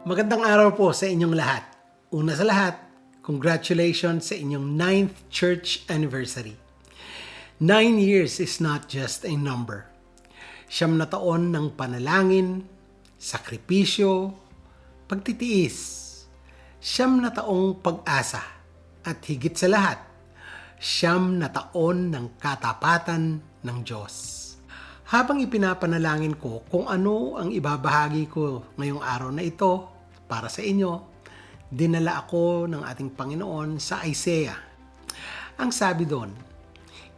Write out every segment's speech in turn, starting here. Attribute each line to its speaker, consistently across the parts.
Speaker 1: Magandang araw po sa inyong lahat. Una sa lahat, congratulations sa inyong 9th church anniversary. 9 years is not just a number. 9 na taon ng panalangin, sakripisyo, pagtitiis. 9 na taong pag-asa. At higit sa lahat, 9 na taon ng katapatan ng Diyos. Habang ipinapanalangin ko kung ano ang ibabahagi ko ngayong araw na ito para sa inyo, dinala ako ng ating Panginoon sa Isaiah. Ang sabi doon,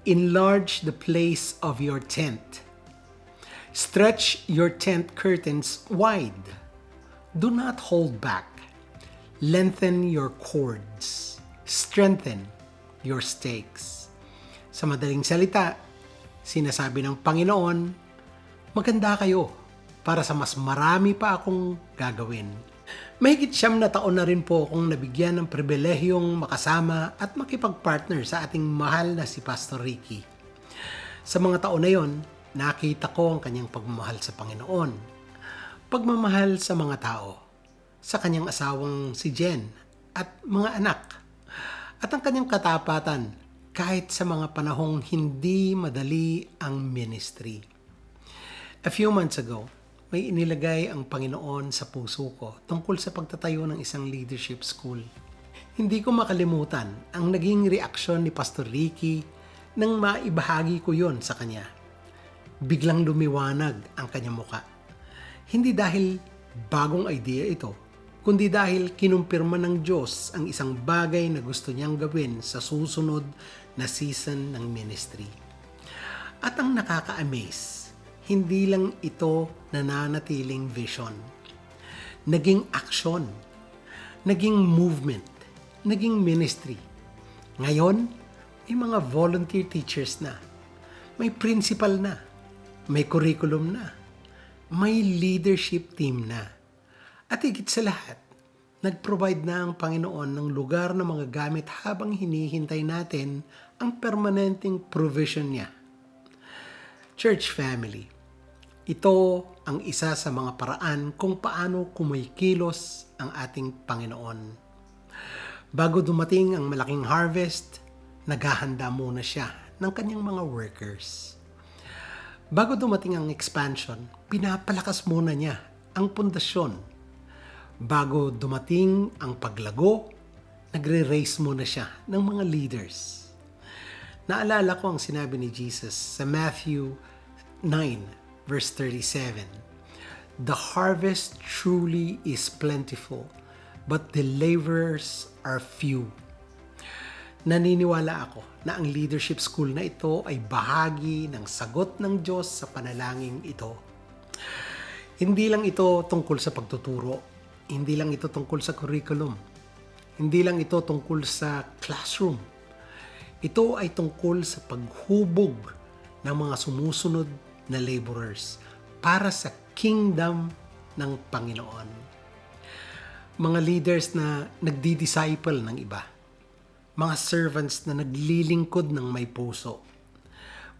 Speaker 1: enlarge the place of your tent. Stretch your tent curtains wide. Do not hold back. Lengthen your cords. Strengthen your stakes. Sa madaling salita, sinasabi ng Panginoon, maganda kayo para sa mas marami pa akong gagawin. Mahigit 9 na taon na rin po akong nabigyan ng pribilehiyong makasama at makipag-partner sa ating mahal na si Pastor Ricky. Sa mga taon na yon, nakita ko ang kanyang pagmamahal sa Panginoon, pagmamahal sa mga tao, sa kanyang asawang si Jen at mga anak, at ang kanyang katapatan kahit sa mga panahong hindi madali ang ministry. A few months ago, may inilagay ang Panginoon sa puso ko tungkol sa pagtatayo ng isang leadership school. Hindi ko makalimutan ang naging reaksyon ni Pastor Ricky nang maibahagi ko yon sa kanya. Biglang lumiwanag ang kanyang muka. Hindi dahil bagong idea ito, kundi dahil kinumpirma ng Diyos ang isang bagay na gusto niyang gawin sa susunod na season ng ministry. At ang nakaka-amaze, hindi lang ito nananatiling vision. Naging action, naging movement, naging ministry. Ngayon, may mga volunteer teachers na, may principal na, may curriculum na, may leadership team na. At higit sa lahat, nag-provide na ang Panginoon ng lugar ng mga gamit habang hinihintay natin ang permanenteng provision niya. Church family, ito ang isa sa mga paraan kung paano kumikilos ang ating Panginoon. Bago dumating ang malaking harvest, naghahanda muna siya ng kanyang mga workers. Bago dumating ang expansion, pinapalakas muna niya ang pundasyon. Bago dumating ang paglago, nagre-raise muna siya ng mga leaders. Naalala ko ang sinabi ni Jesus sa Matthew 9, verse 37. The harvest truly is plentiful, but the laborers are few. Naniniwala ako na ang leadership school na ito ay bahagi ng sagot ng Diyos sa panalangin ito. Hindi lang ito tungkol sa pagtuturo, hindi lang ito tungkol sa curriculum, hindi lang ito tungkol sa classroom. Ito ay tungkol sa paghubog ng mga sumusunod na laborers para sa kingdom ng Panginoon. Mga leaders na nagdi-disciple ng iba. Mga servants na naglilingkod ng may puso.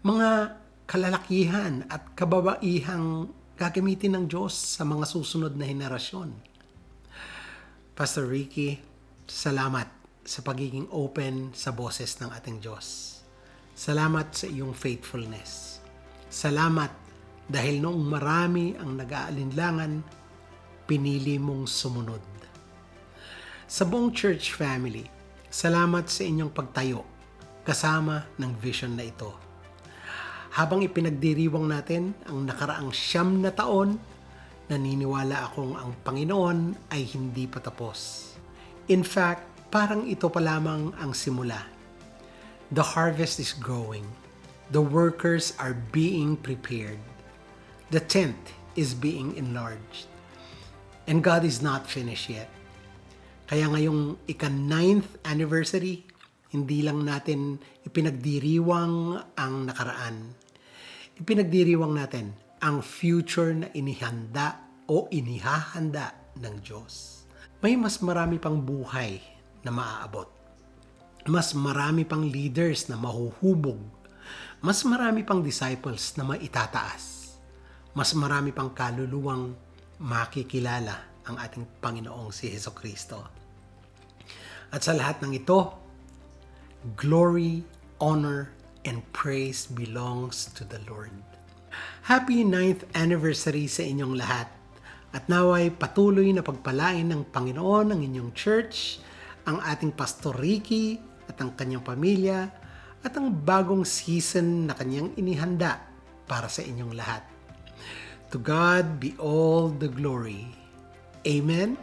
Speaker 1: Mga kalalakihan at kababaihang gagamitin ng Diyos sa mga susunod na henerasyon. Pastor Ricky, salamat sa pagiging open sa boses ng ating Diyos. Salamat sa iyong faithfulness. Salamat dahil noong marami ang nag-aalinlangan, pinili mong sumunod. Sa buong church family, salamat sa inyong pagtayo kasama ng vision na ito. Habang ipinagdiriwang natin ang nakaraang 9 na taon, naniniwala akong ang Panginoon ay hindi pa tapos. In fact, parang ito pa lamang ang simula. The harvest is growing. The workers are being prepared. The tent is being enlarged. And God is not finished yet. Kaya ngayong ika-9th anniversary, hindi lang natin ipinagdiriwang ang nakaraan. Ipinagdiriwang natin ang future na inihanda o inihahanda ng Diyos. May mas marami pang buhay na maaabot. Mas marami pang leaders na mahuhubog. Mas marami pang disciples na maitataas. Mas marami pang kaluluwang makikilala ang ating Panginoong si Hesukristo. At sa lahat ng ito, glory, honor, and praise belongs to the Lord. Happy 9th anniversary sa inyong lahat. At naway patuloy na pagpalain ng Panginoon ang inyong church, ang ating Pastor Ricky at ang kanyang pamilya, at ang bagong season na kanyang inihanda para sa inyong lahat. To God be all the glory. Amen.